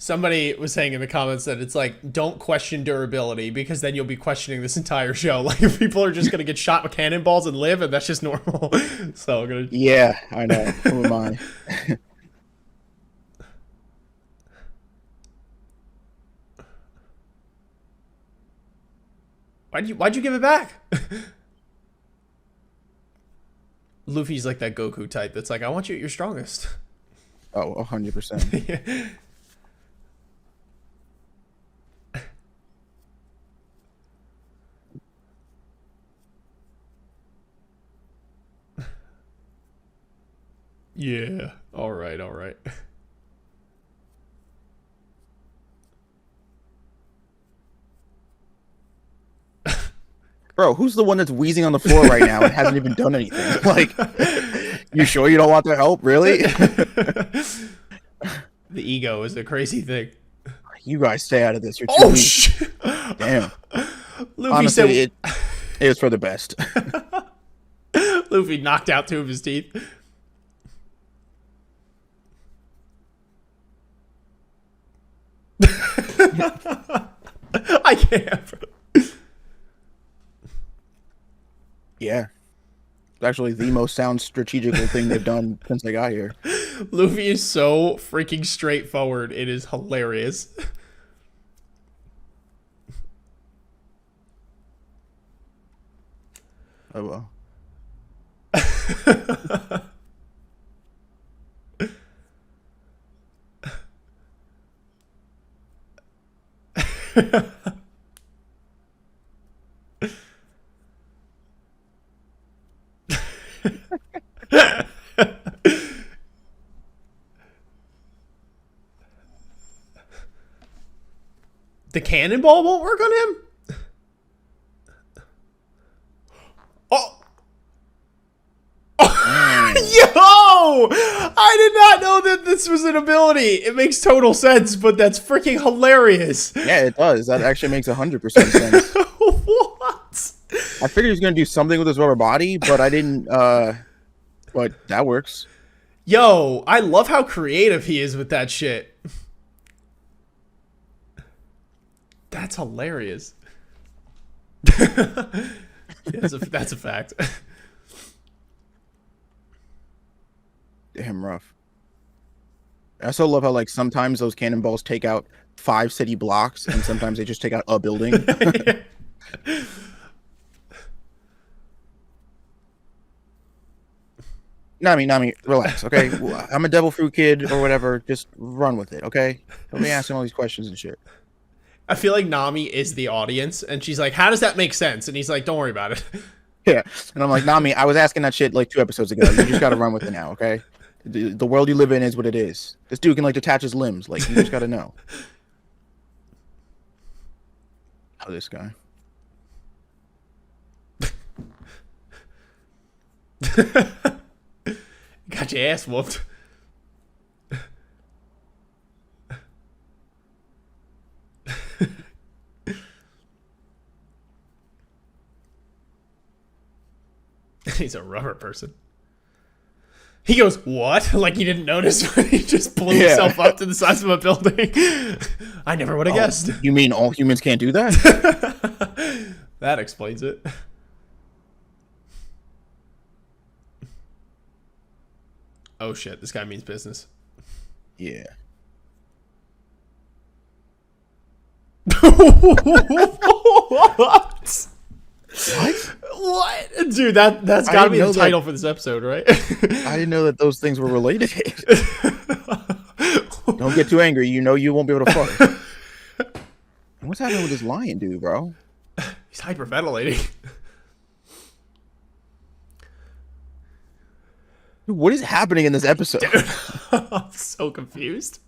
Somebody was saying in the comments that it's like, don't question durability because then you'll be questioning this entire show. Like, if people are just gonna get shot with cannonballs and live, and that's just normal. So I'm gonna. Yeah, I know. Who am I? Why'd you give it back? Luffy's like that Goku type that's like, I want you at your strongest. Oh, 100%. Yeah. Yeah. All right. All right. Bro, who's the one that's wheezing on the floor right now and hasn't even done anything? Like, you sure you don't want their help? Really? The ego is a crazy thing. You guys stay out of this. You're too Oh weak. shit! Damn. Luffy Honestly, said it was for the best. Luffy knocked out 2 of his teeth. I can't. Yeah. It's actually the most sound strategical thing they've done since I got here. Luffy is so freaking straightforward. It is hilarious. Oh well. The cannonball won't work on him? Oh! Yo! I did not know that this was an ability. It makes total sense, but that's freaking hilarious. Yeah, it does. That actually makes 100% sense. What? I figured he was gonna do something with his rubber body, but I didn't. But that works. Yo, I love how creative he is with that shit. That's hilarious. That's a fact. Damn rough. I also love how like sometimes those cannonballs take out 5 city blocks, and sometimes they just take out a building. Nami, relax, okay? I'm a devil fruit kid or whatever. Just run with it, okay? Don't be asking all these questions and shit. I feel like Nami is the audience, and she's like, how does that make sense? And he's like, don't worry about it. Yeah, and I'm like, Nami, I was asking that shit like 2 episodes ago. You just gotta run with it now, okay? The world you live in is what it is. This dude can like detach his limbs. Like, you just gotta know. Oh, this guy. Got your ass whooped. He's a rubber person. He goes, what? Like he didn't notice when he just blew himself up to the size of a building. I never would have guessed. You mean all humans can't do that? That explains it. Oh shit, this guy means business. Yeah. What? What? Dude, that's gotta be the title for this episode, right? I didn't know that those things were related. Don't get too angry. You know you won't be able to fuck. What's happening with this lion dude, bro? He's hyperventilating. Dude, what is happening in this episode? Dude, I'm so confused.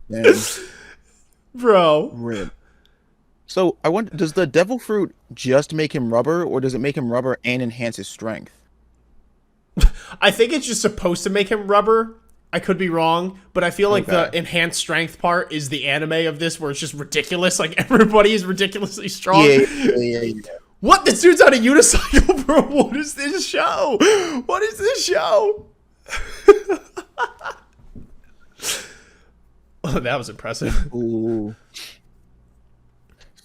Damn. Bro. Rip. So I wonder, does the devil fruit just make him rubber, or does it make him rubber and enhance his strength? I think it's just supposed to make him rubber. I could be wrong, but I feel like the enhanced strength part is the anime of this, where it's just ridiculous. Like everybody is ridiculously strong. Yeah. What? This dude's on a unicycle, bro. What is this show? What is this show? Oh, that was impressive. Ooh.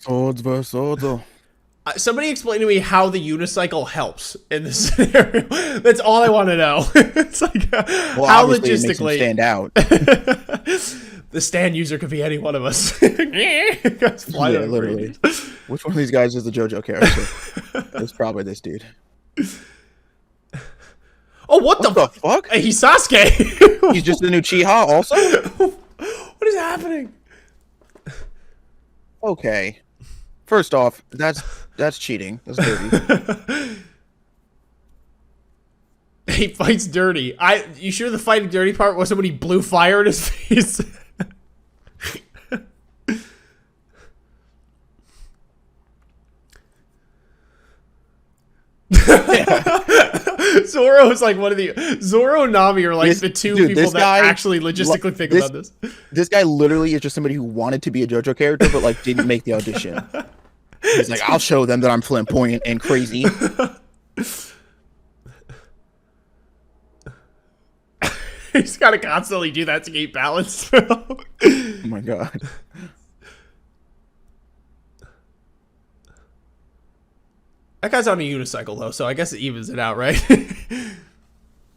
Swords versus swords. Somebody explain to me how the unicycle helps in this scenario. That's all I want to know. It's like Well, how obviously it makes him logistically stand out. the stand user could be any one of us. Guys flying Yeah, over literally. bridges. Which one of these guys is the JoJo character? It's probably this dude. Oh, what What the fuck? Hey, he's Sasuke. He's just the new Chiha also? What is happening? Okay. First off, that's cheating. That's dirty. He fights dirty. You sure the fighting dirty part wasn't when he blew fire in his face? Zoro is like one of the Zoro and Nami are like the two people that actually logistically think about this. This guy literally is just somebody who wanted to be a JoJo character but like didn't make the audition. He's like, I'll show them that I'm flamboyant and crazy. He's got to constantly do that to keep balance. Oh my god. That guy's on a unicycle though, so I guess it evens it out, right?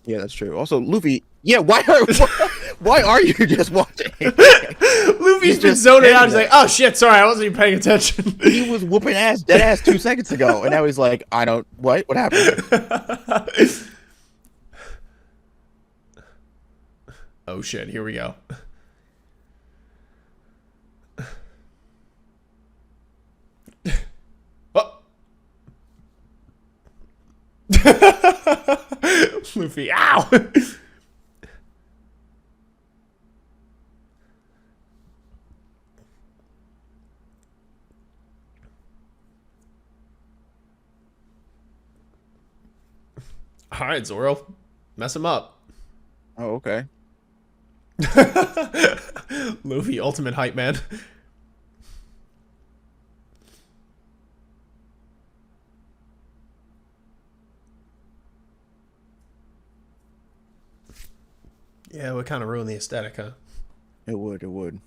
Yeah, that's true. Also, Luffy. Yeah, why are you just watching? Luffy's been zoning out. He's like, oh shit, sorry, I wasn't even paying attention. He was whooping ass, dead ass 2 seconds ago, and now he's like, I don't. What? What happened? Oh shit, here we go. Oh. Luffy, ow! Alright, Zoro. Mess him up. Oh, okay. Luffy, ultimate hype man. Yeah, it would kind of ruin the aesthetic, huh? It would. It would.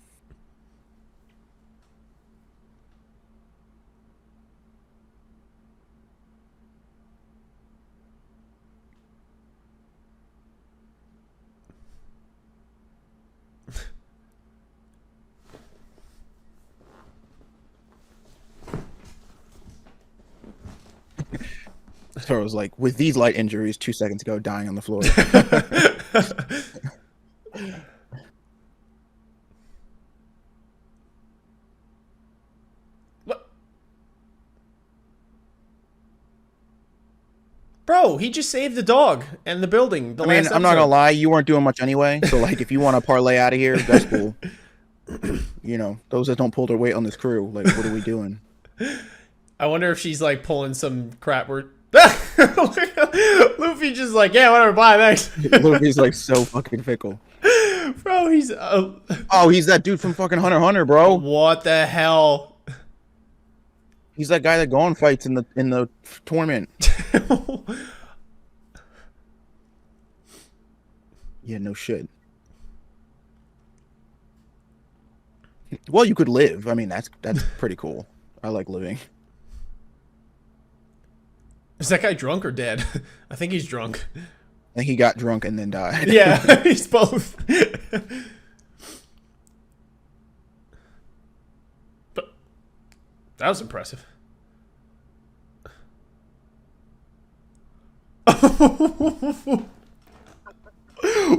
So it was like, with these light injuries, 2 seconds ago, dying on the floor. What? Bro, he just saved the dog and the building. I mean, I'm not gonna lie, you weren't doing much anyway. So like, if you want to parlay out of here, that's cool. You know, those that don't pull their weight on this crew, like, what are we doing? I wonder if she's like pulling some crap where Luffy just like, yeah, whatever, bye, thanks. Luffy's like so fucking fickle. Bro, he's oh, he's that dude from fucking Hunter x Hunter, bro. What the hell? He's that guy that Gon fights in the tournament. Yeah, no shit. Well, you could live. I mean, that's pretty cool. I like living. Is that guy drunk or dead? I think he's drunk. I think he got drunk and then died. Yeah, he's both. But that was impressive.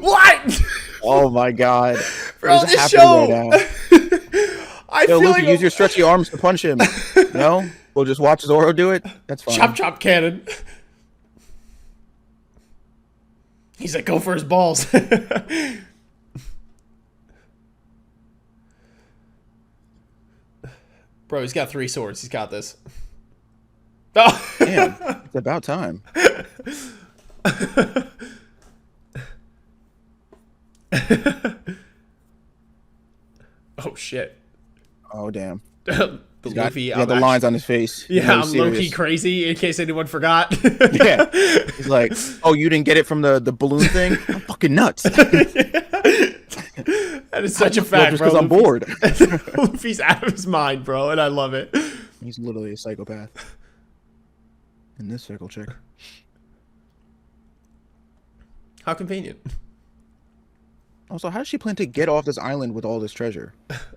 What? Oh my god. Bro, this show. Right I Yo, feel Luffy, like use your stretchy arms to punch him. No? We'll just watch Zoro do it? That's fine. Chop chop cannon. He's like, go for his balls. Bro, he's got 3 swords. He's got this. Oh. Damn, it's about time. Oh shit. Oh damn. The Luffy, he had the lines on his face. Yeah, I'm low-key crazy, in case anyone forgot. Yeah. He's like, oh, you didn't get it from the balloon thing? I'm fucking nuts. That is such a fact, just bro. because I'm bored. Luffy's out of his mind, bro, and I love it. He's literally a psychopath. And this circle chick. How convenient. Also, how does she plan to get off this island with all this treasure?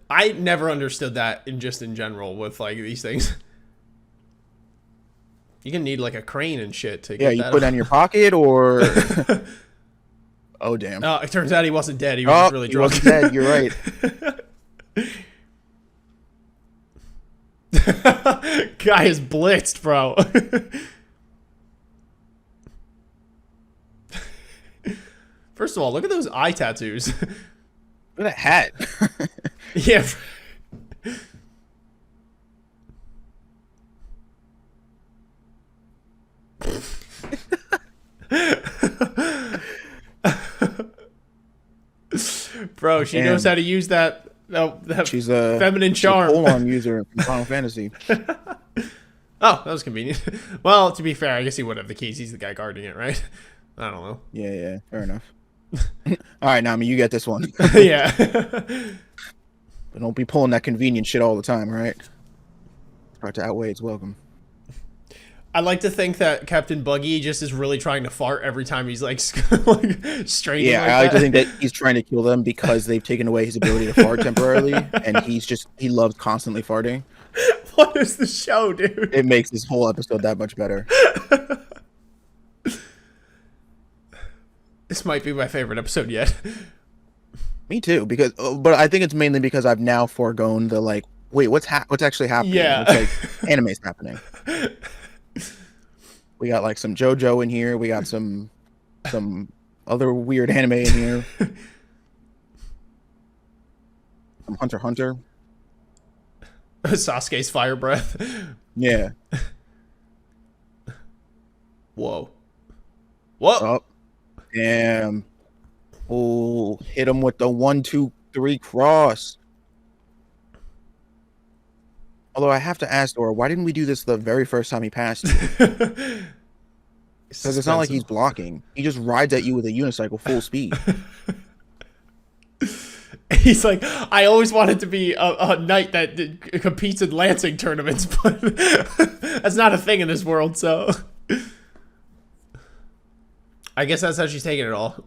I never understood that in general with like these things. You can need like a crane and shit to get that. Yeah, you put it in your pocket or... Oh, damn. Oh, it turns out he wasn't dead. He was just really drunk. He wasn't dead. You're right. Guy is blitzed, bro. First of all, look at those eye tattoos. Look at that hat. Yeah. Bro, she knows how to use that She's a feminine charm. She's a polearm user from Final Fantasy. Oh, that was convenient. Well, to be fair, I guess he would have the keys. He's the guy guarding it, right? I don't know. Yeah, fair enough. All right, Nami, you get this one. Yeah. But don't be pulling that convenient shit all the time, right? Start to outweigh its welcome. I like to think that Captain Buggy just is really trying to fart every time he's like straining. Yeah, I like to think that he's trying to kill them because they've taken away his ability to fart temporarily, and he loves constantly farting. What is the show, dude? It makes this whole episode that much better. This might be my favorite episode yet. Me too, but I think it's mainly because I've now foregone the like, wait, what's actually happening? Yeah, it's like anime's happening. We got like some JoJo in here. We got some other weird anime in here. Some Hunter x Hunter. Sasuke's fire breath. Yeah. Whoa. Oh, damn. Oh, hit him with the 1, 2, 3 cross. Although I have to ask Dora, why didn't we do this the very first time he passed you? Because it's not like he's blocking. He just rides at you with a unicycle full speed. He's like, I always wanted to be a knight that competes in lancing tournaments, but that's not a thing in this world, so... I guess that's how she's taking it all.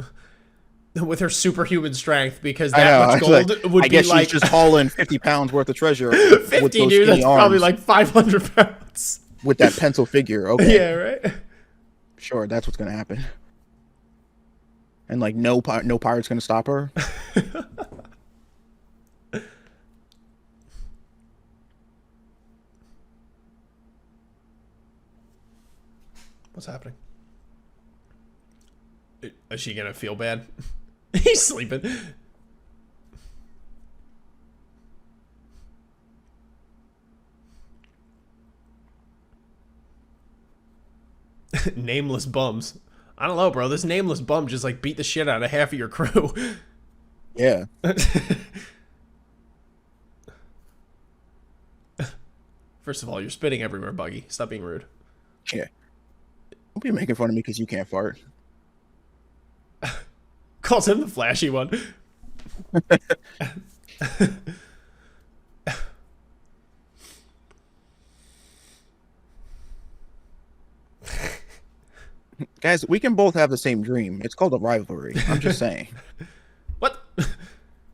With her superhuman strength, because that much gold would be like... she's just hauling 50 pounds worth of treasure. 50, dude, that's probably like 500 pounds. With that pencil figure, okay. Yeah, right? Sure, that's what's going to happen. And like, no pirate's going to stop her. What's happening? Is she gonna feel bad? He's sleeping. Nameless bums. I don't know, bro. This nameless bum just like beat the shit out of half of your crew. Yeah. First of all, you're spitting everywhere, Buggy. Stop being rude. Yeah. Don't be making fun of me because you can't fart. Calls him the flashy one. Guys, we can both have the same dream. It's called a rivalry. I'm just saying. What?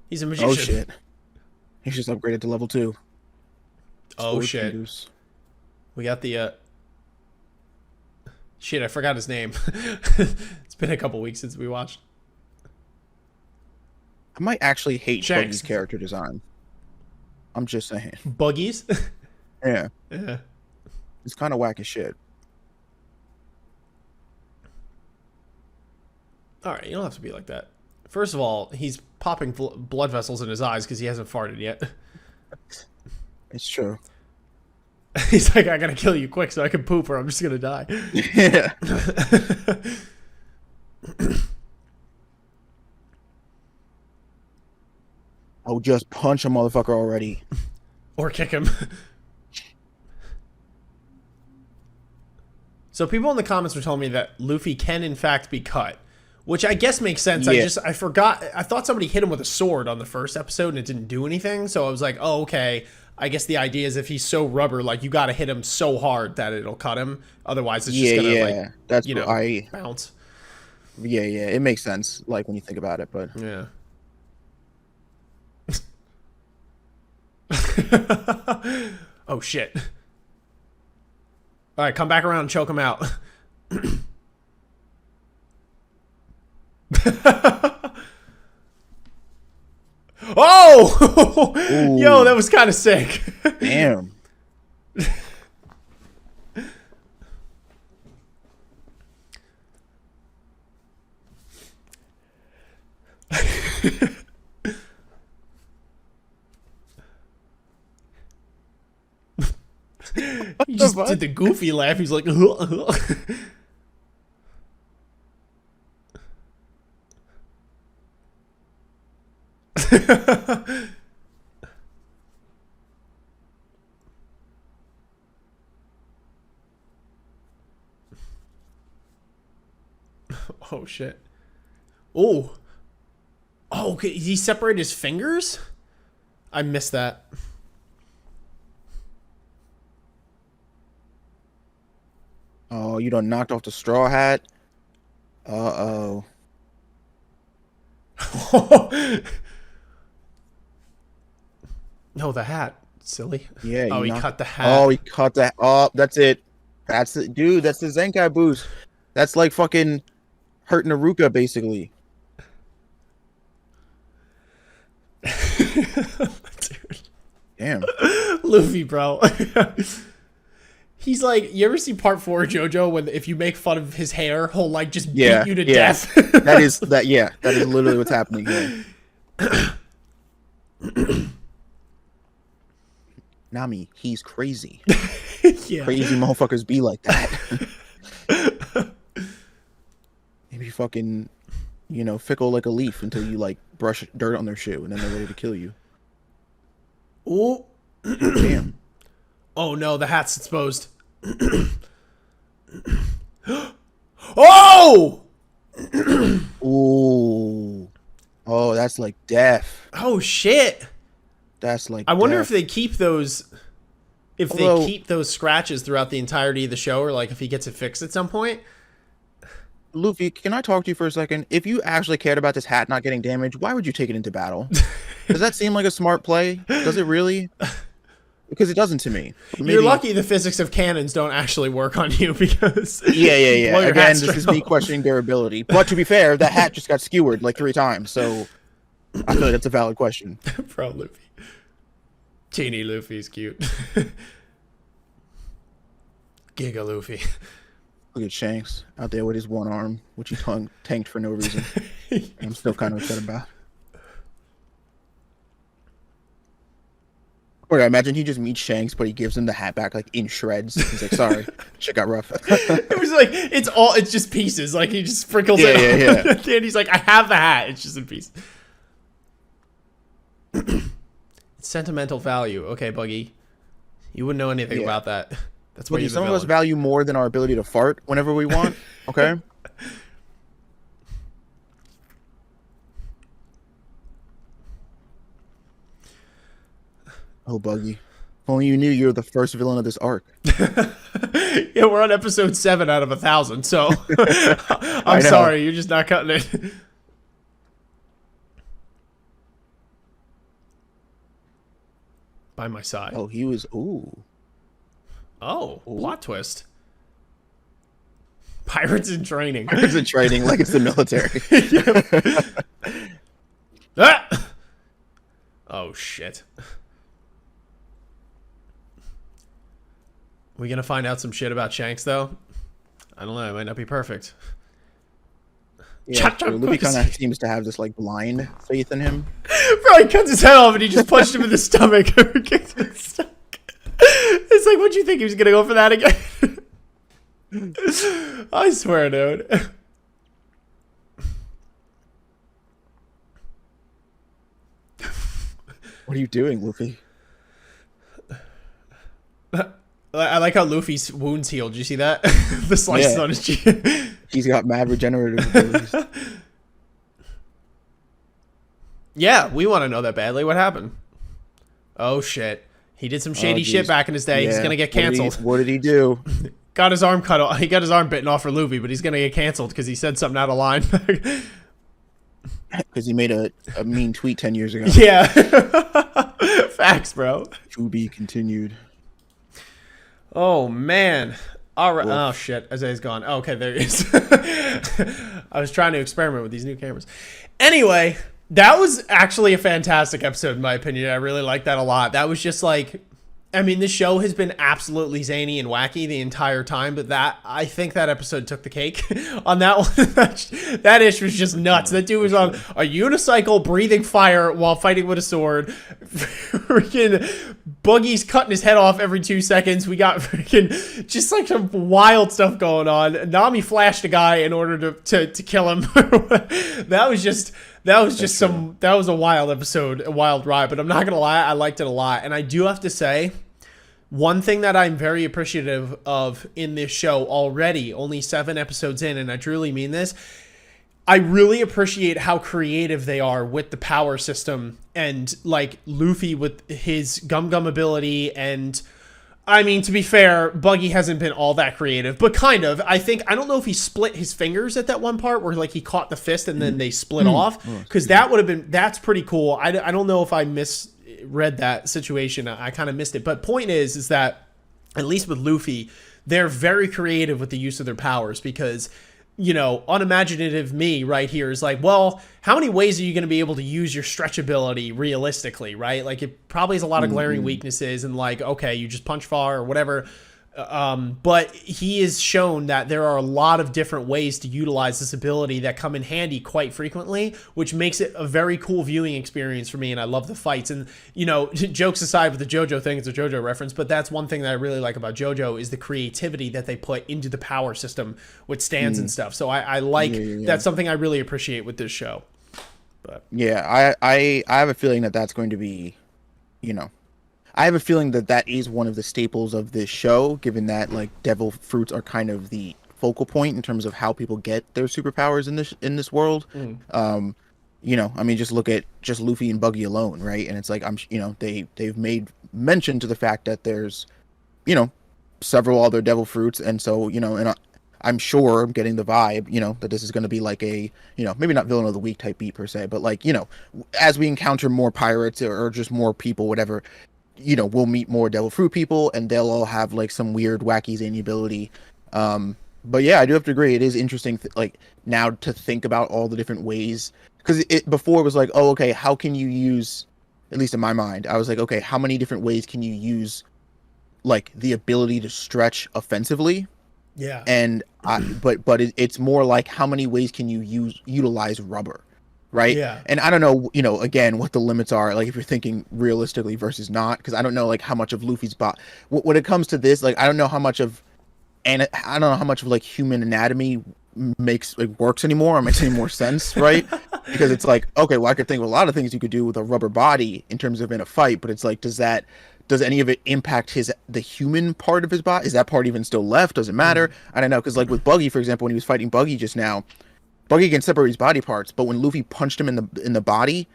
He's a magician. Oh, shit. He's just upgraded to level 2. Oh, shit. We got the, Shit, I forgot his name. It's been a couple weeks since we watched. I might actually hate Shanks. Buggy's character design. I'm just saying. Buggies? Yeah. Yeah. It's kind of whack as shit. Alright, you don't have to be like that. First of all, he's popping blood vessels in his eyes because he hasn't farted yet. It's true. He's like, I gotta kill you quick so I can poop or I'm just gonna die. Yeah. Oh, just punch a motherfucker already. Or kick him. So people in the comments were telling me that Luffy can in fact be cut, which I guess makes sense. Yeah. I forgot. I thought somebody hit him with a sword on the first episode and it didn't do anything. So I was like, oh, okay. I guess the idea is if he's so rubber, like you got to hit him so hard that it'll cut him. Otherwise, it's just gonna like that's you know bounce. Yeah, it makes sense. Like when you think about it, but Yeah. Oh shit. All right, come back around and choke him out. Oh! Yo, that was kind of sick. damn. He just did the goofy laugh. He's like, oh shit. Oh. Oh, okay. He separated his fingers? I missed that. Oh, you done knocked off the straw hat. Uh-oh. No, the hat. Silly. Yeah. Oh, he cut the hat. Oh, he cut that. Oh, that's it. That's it, dude. That's the Zenkai boost. That's like fucking hurting Aruka, basically. Dude. Damn. Luffy, bro. He's like, you ever see part 4 of JoJo when if you make fun of his hair, he'll like just beat you to death? That is literally what's happening here. Nami, he's crazy. Yeah. Crazy motherfuckers be like that. Maybe fucking, fickle like a leaf until you like brush dirt on their shit and then they're ready to kill you. Oh. Damn. Oh no, the hat's exposed. Oh! Ooh. Oh, that's like death. Oh shit. That's like I wonder death. if they keep those they keep those scratches throughout the entirety of the show, or like if he gets it fixed at some point. Luffy, can I talk to you for a second? If you actually cared about this hat not getting damaged, why would you take it into battle? Does that seem like a smart play? Does it really? Because it doesn't to me. Maybe. You're lucky the physics of cannons don't actually work on you because Yeah. Again, this is me off. questioning their ability. But to be fair, that hat just got skewered like 3 times, so I feel like that's a valid question. Bro, Luffy. Teeny Luffy's cute. Giga Luffy. Look at Shanks out there with his one arm, which he tanked for no reason. I'm still kind of upset about. Or I imagine he just meets Shanks, but he gives him the hat back like in shreds. He's like, "Sorry, shit got rough." It was like it's just pieces. Like he just sprinkles it on. Yeah. And he's like, "I have the hat. It's just in pieces." It's sentimental value. Okay, Buggy, you wouldn't know anything about that. That's why some of us value more than our ability to fart whenever we want. Okay. Oh, Buggy. If only you knew you're the first villain of this arc. Yeah, we're on episode 7 out of 1,000, so I'm sorry, you're just not cutting it. By my side. Oh, he was. Ooh. Oh, plot twist. Pirates in training. Pirates in training, like it's the military. Ah! Oh, shit. We gonna find out some shit about Shanks, though? I don't know. It might not be perfect. Yeah, Luffy kind of seems to have this like blind faith in him. Bro, he cuts his head off and he just punched him in the stomach. It's like, what'd you think he was gonna go for that again? I swear, dude. What are you doing, Luffy? I I like how Luffy's wounds healed. Did you see that? The slices on his cheek. He's got mad regenerative abilities. Yeah, we want to know that badly. What happened? Oh shit. He did some shady shit back in his day. He's gonna get canceled. What did he do? Got his arm cut off. He got his arm bitten off for Luffy, but he's gonna get canceled because he said something out of line. Because he made a mean tweet 10 years ago. Yeah. Facts, bro. To be continued. Oh man. All right. Oh shit. Isaiah's gone. Oh, okay, there he is. I was trying to experiment with these new cameras. Anyway, that was actually a fantastic episode in my opinion. I really liked that a lot. That was just like, I mean, this show has been absolutely zany and wacky the entire time, but I think that episode took the cake on that one. That ish was just nuts. That dude was on a unicycle breathing fire while fighting with a sword. Freaking Buggy's cutting his head off every 2 seconds. We got freaking just like some wild stuff going on. Nami flashed a guy in order to kill him. That was a wild episode, a wild ride, but I'm not going to lie, I liked it a lot. And I do have to say, one thing that I'm very appreciative of in this show already, only 7 episodes in, and I truly mean this, I really appreciate how creative they are with the power system and like Luffy with his Gum Gum ability. And I mean, to be fair, Buggy hasn't been all that creative, but kind of. I don't know if he split his fingers at that one part where like he caught the fist and then they split off, because that's pretty cool. I don't know if I misread that situation. I kind of missed it. But point is that at least with Luffy, they're very creative with the use of their powers because, you know, unimaginative me right here is like, well, how many ways are you going to be able to use your stretch ability realistically, right? Like it probably has a lot of glaring weaknesses and like, okay, you just punch far or whatever. But he has shown that there are a lot of different ways to utilize this ability that come in handy quite frequently, which makes it a very cool viewing experience for me. And I love the fights. And, you know, jokes aside with the JoJo thing, it's a JoJo reference, but that's one thing that I really like about JoJo is the creativity that they put into the power system with stands and stuff. So I like, that's something I really appreciate with this show. But yeah, I have a feeling that that's going to be, you know, I have a feeling that that is one of the staples of this show, given that like devil fruits are kind of the focal point in terms of how people get their superpowers in this world. You know, I mean, just look at just Luffy and Buggy alone, right? And it's like they've made mention to the fact that there's, you know, several other devil fruits, and so and I'm sure I'm getting the vibe, that this is going to be like a, maybe not villain of the week type beat per se, but like, as we encounter more pirates or just more people, whatever, we'll meet more devil fruit people and they'll all have like some weird wacky zany ability. But yeah, I do have to agree. It is interesting, like now to think about all the different ways, because before it was like, oh, okay, how can you use, at least in my mind, I was like, okay, how many different ways can you use like the ability to stretch offensively? Yeah. And but it's more like how many ways can you utilize rubber, right? Yeah. And I don't know, again, what the limits are, like if you're thinking realistically versus not, because I don't know like how much of Luffy's when it comes to this, like I don't know how much of like human anatomy works anymore or makes any more sense, right? Because it's like, okay, well I could think of a lot of things you could do with a rubber body in terms of in a fight, but it's like, does any of it impact the human part of his body? Is that part even still left? Does it matter? I don't know, because like with Buggy, for example, when he was fighting Buggy just now, Buggy can separate his body parts, but when Luffy punched him in the body,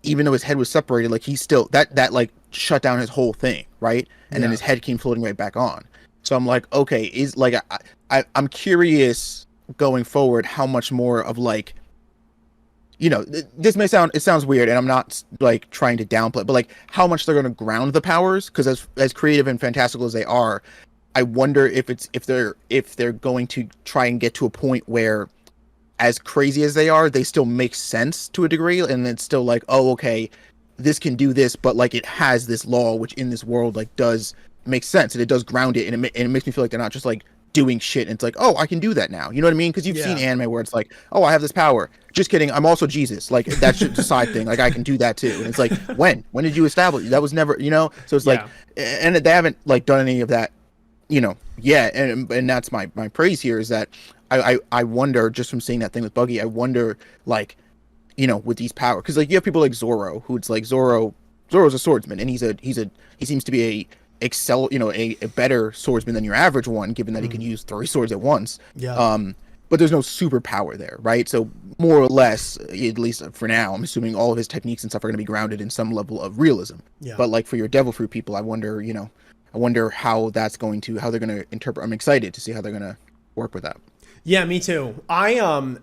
even though his head was separated, like he still that like shut down his whole thing, right? And then his head came floating right back on. So I'm like, okay, is like I'm curious going forward how much more of like, this sounds weird, and I'm not like trying to downplay, but like how much they're going to ground the powers, because as creative and fantastical as they are, I wonder if they're going to try and get to a point where, as crazy as they are, they still make sense to a degree, and it's still like, oh, okay, this can do this, but like it has this law which in this world like does make sense, and it does ground it, and it makes me feel like they're not just like doing shit and it's like, oh, I can do that now, you know what I mean? Because you've seen anime where it's like, oh, I have this power, just kidding, I'm also Jesus, like that's just a side thing, like I can do that too. And it's like, when did you establish that? Was never, so it's like, and they haven't like done any of that yet, and that's my praise here, is that I wonder, just from seeing that thing with Buggy, I wonder like, with these powers, because like you have people like Zoro, who it's like Zoro's a swordsman, and he seems to be a better swordsman than your average one, given that he can use 3 swords at once. Yeah. But there's no superpower there, right? So more or less, at least for now, I'm assuming all of his techniques and stuff are going to be grounded in some level of realism. Yeah. But like for your devil fruit people, I wonder how they're going to interpret. I'm excited to see how they're going to work with that. Yeah, me too. I am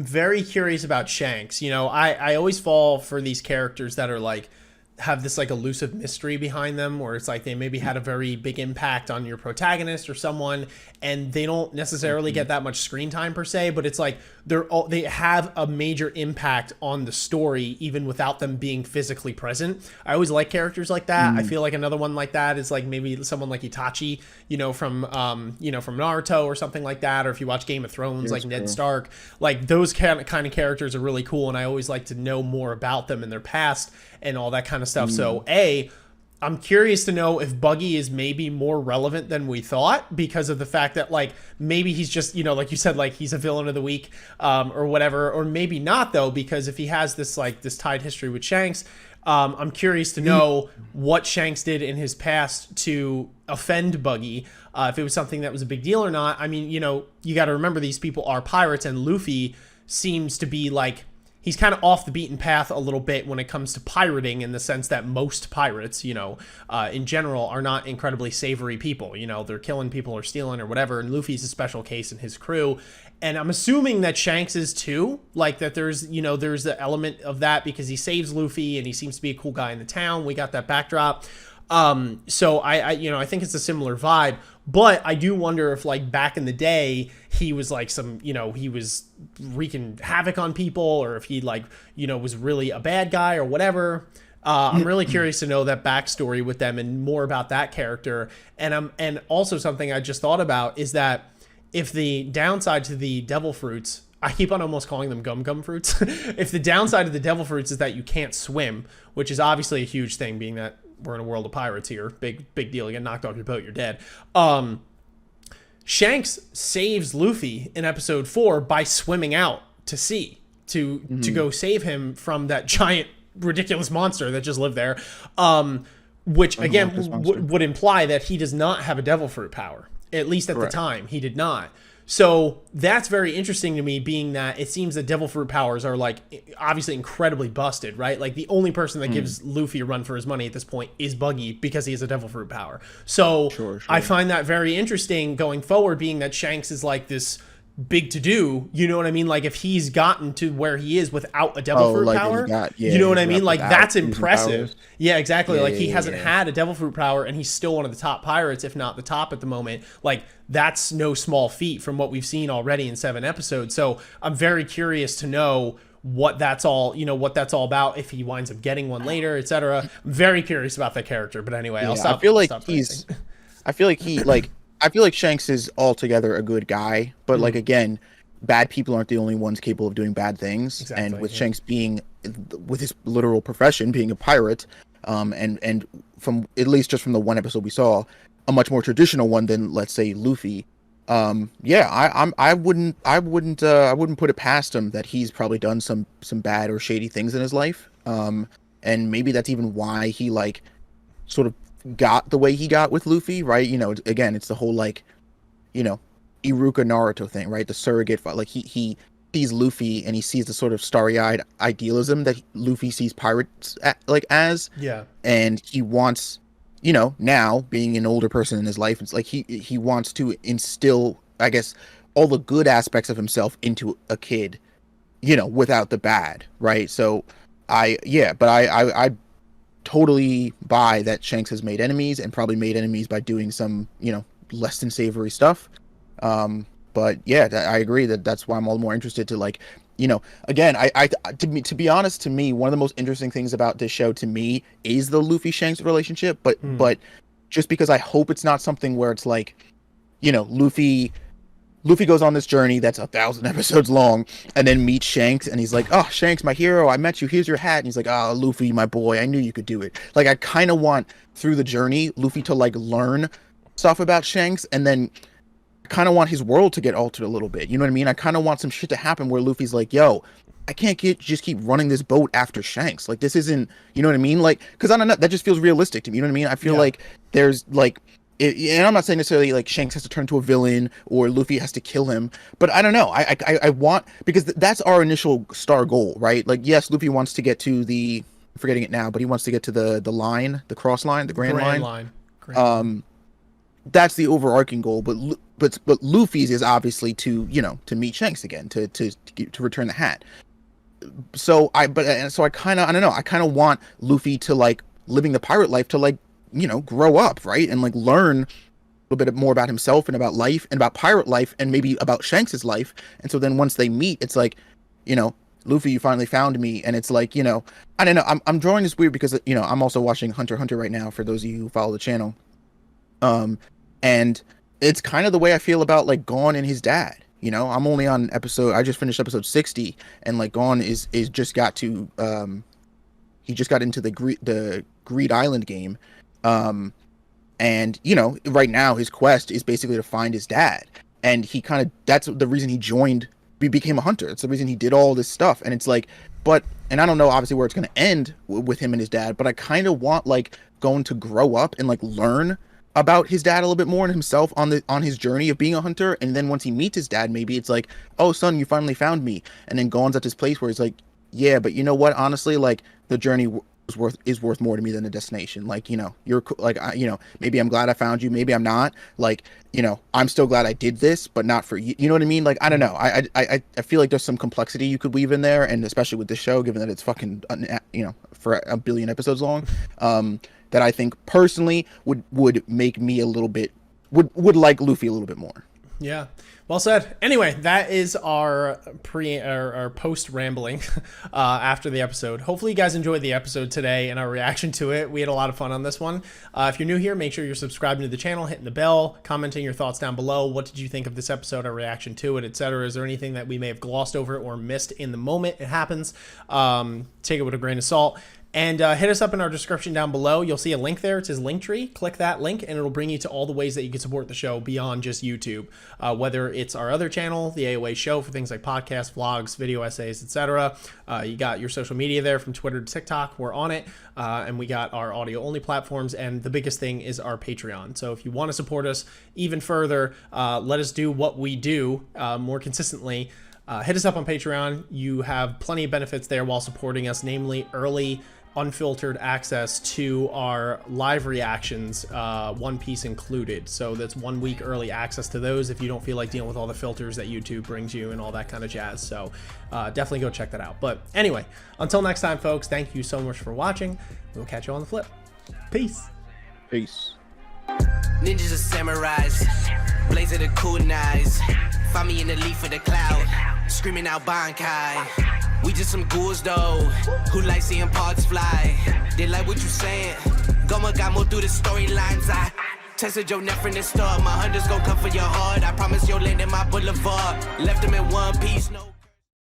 very curious about Shanks. I always fall for these characters that are like have this like elusive mystery behind them, where it's like they maybe had a very big impact on your protagonist or someone, and they don't necessarily get that much screen time per se, but it's like they have a major impact on the story even without them being physically present. I always like characters like that. I feel like another one like that is like maybe someone like Itachi, from Naruto or something like that, or if you watch Game of Thrones, like Ned Stark. Like those kind of characters are really cool, and I always like to know more about them and their past and all that kind of stuff. So I'm curious to know if Buggy is maybe more relevant than we thought, because of the fact that like maybe he's just, like you said, like he's a villain of the week or whatever, or maybe not though, because if he has this tied history with Shanks, I'm curious to know what Shanks did in his past to offend Buggy, if it was something that was a big deal or not. I mean, you got to remember these people are pirates, and Luffy seems to be like, he's kind of off the beaten path a little bit when it comes to pirating, in the sense that most pirates, in general, are not incredibly savory people. They're killing people or stealing or whatever, and Luffy's a special case in his crew. And I'm assuming that Shanks is too, like that there's the element of that, because he saves Luffy and he seems to be a cool guy in the town. We got that backdrop. So I think it's a similar vibe, but I do wonder if like back in the day he was like he was wreaking havoc on people, or if he was really a bad guy or whatever. I'm really curious to know that backstory with them and more about that character. And also something I just thought about is that if the downside to the devil fruits, I keep on almost calling them gum fruits. If the downside of the devil fruits is that you can't swim, which is obviously a huge thing, being that we're in a world of pirates here. Big deal. You get knocked off your boat, you're dead. Shanks saves Luffy in episode 4 by swimming out to sea to go save him from that giant, ridiculous monster that just lived there. Which again would imply that he does not have a devil fruit power. At least at the time, he did not. So that's very interesting to me, being that it seems that devil fruit powers are like obviously incredibly busted, right? Like the only person that gives Luffy a run for his money at this point is Buggy, because he has a devil fruit power. So sure. I find that very interesting going forward, being that Shanks is like this big to do, you know what I mean? Like if he's gotten to where he is without a devil fruit power, you know what I mean? Like that's impressive. Yeah, exactly. Like he hasn't had a devil fruit power, and he's still one of the top pirates, if not the top at the moment. Like that's no small feat from what we've seen already in 7 episodes. So I'm very curious to know what that's all about, if he winds up getting one later, etc. I'm very curious about that character. But anyway, I'll stop. I feel like Shanks is altogether a good guy, but like again, bad people aren't the only ones capable of doing bad things. Exactly, and with Shanks being, with his literal profession being a pirate, and from at least just from the one episode we saw, a much more traditional one than, let's say, Luffy. I wouldn't put it past him that he's probably done some bad or shady things in his life. And maybe that's even why he like sort of got the way he got with Luffy, right? Again, it's the whole like, Iruka Naruto thing, right? The surrogate, like he sees Luffy and he sees the sort of starry-eyed idealism that Luffy sees pirates as. Yeah. And he wants, now being an older person in his life, it's like he wants to instill, I guess, all the good aspects of himself into a kid, without the bad, right? So I totally buy that Shanks has made enemies, and probably made enemies by doing some, less than savory stuff. But yeah, I agree that's why I'm all the more interested to like, again, to be honest, to me, one of the most interesting things about this show to me is the Luffy Shanks relationship, but just because I hope it's not something where it's like, Luffy goes on this journey that's 1,000 episodes long, and then meets Shanks, and he's like, "Oh, Shanks, my hero, I met you. Here's your hat." And he's like, "Oh, Luffy, my boy, I knew you could do it." Like, I kind of want through the journey Luffy to like learn stuff about Shanks, and then kind of want his world to get altered a little bit. You know what I mean? I kind of want some shit to happen where Luffy's like, "Yo, I can't just keep running this boat after Shanks. Like, this isn't, you know what I mean? Like, because I don't know, that just feels realistic to me. You know what I mean? I feel like there's like, and I'm not saying necessarily like Shanks has to turn into a villain or Luffy has to kill him, but I don't know. I want, because that's our initial star goal, right? Like, yes, Luffy wants to get to the, I'm forgetting it now, but he wants to get to the line, the cross line, the Grand Line. That's the overarching goal, but Luffy's is obviously to, you know, to meet Shanks again, to return the hat. So I kind of, I don't know, I kind of want Luffy to, like, living the pirate life, to, like, you know, grow up, right, and like learn a little bit more about himself and about life and about pirate life and maybe about Shanks's life. And so then once they meet, it's like, you know, Luffy, you finally found me. And it's like, you know, I don't know, I'm drawing this weird because, you know, I'm also watching Hunter x Hunter right now, for those of you who follow the channel. And it's kind of the way I feel about, like, Gon and his dad. You know, I'm only on I just finished episode 60, and like Gon is just got to he just got into the Greed Island game. And, you know, right now his quest is basically to find his dad, and he kind of, that's the reason he became a hunter. It's the reason he did all this stuff. And it's like, and I don't know obviously where it's going to end with him and his dad, but I kind of want, like, Gon to grow up and, like, learn about his dad a little bit more and himself on his journey of being a hunter. And then once he meets his dad, maybe it's like, oh son, you finally found me. And then Gon's at this place where he's like, yeah, but you know what, honestly, like, the journey is worth more to me than the destination. Like, you know, you're like, you know, maybe I'm glad I found you, maybe I'm not, like, you know, I'm still glad I did this, but not for you. You know what I mean? Like, I don't know, I feel like there's some complexity you could weave in there, and especially with this show, given that it's fucking, you know, for a billion episodes long, that I think personally would make me a little bit, would like Luffy a little bit more. Yeah, well said. Anyway, that is our post rambling after the episode. Hopefully you guys enjoyed the episode today and our reaction to it. We had a lot of fun on this one. If you're new here, make sure you're subscribing to the channel, hitting the bell, commenting your thoughts down below. What did you think of this episode, our reaction to it, etc.? Is there anything that we may have glossed over or missed in the moment? It happens. Take it with a grain of salt. And hit us up in our description down below. You'll see a link there. It says Linktree. Click that link, and it'll bring you to all the ways that you can support the show beyond just YouTube. Whether it's our other channel, the AOA Show, for things like podcasts, vlogs, video essays, etc. You got your social media there, from Twitter to TikTok. We're on it. And we got our audio-only platforms. And the biggest thing is our Patreon. So if you want to support us even further, let us do what we do more consistently. Hit us up on Patreon. You have plenty of benefits there while supporting us, namely early, unfiltered access to our live reactions, One Piece included. So that's 1 week early access to those if you don't feel like dealing with all the filters that YouTube brings you and all that kind of jazz. So definitely go check that out. But anyway, until next time, folks, thank you so much for watching. We'll catch you on the flip. Peace. Peace. Ninjas are samurais, blaze of the kunais. Find me in the leaf of the cloud, screaming out Bankai. We just some ghouls though, who like seeing parts fly. They like what you saying, Goma got more through the storylines. I tested your neck from the start, my hunters gon' come for your heart. I promise you'll land in my boulevard, left them in one piece, no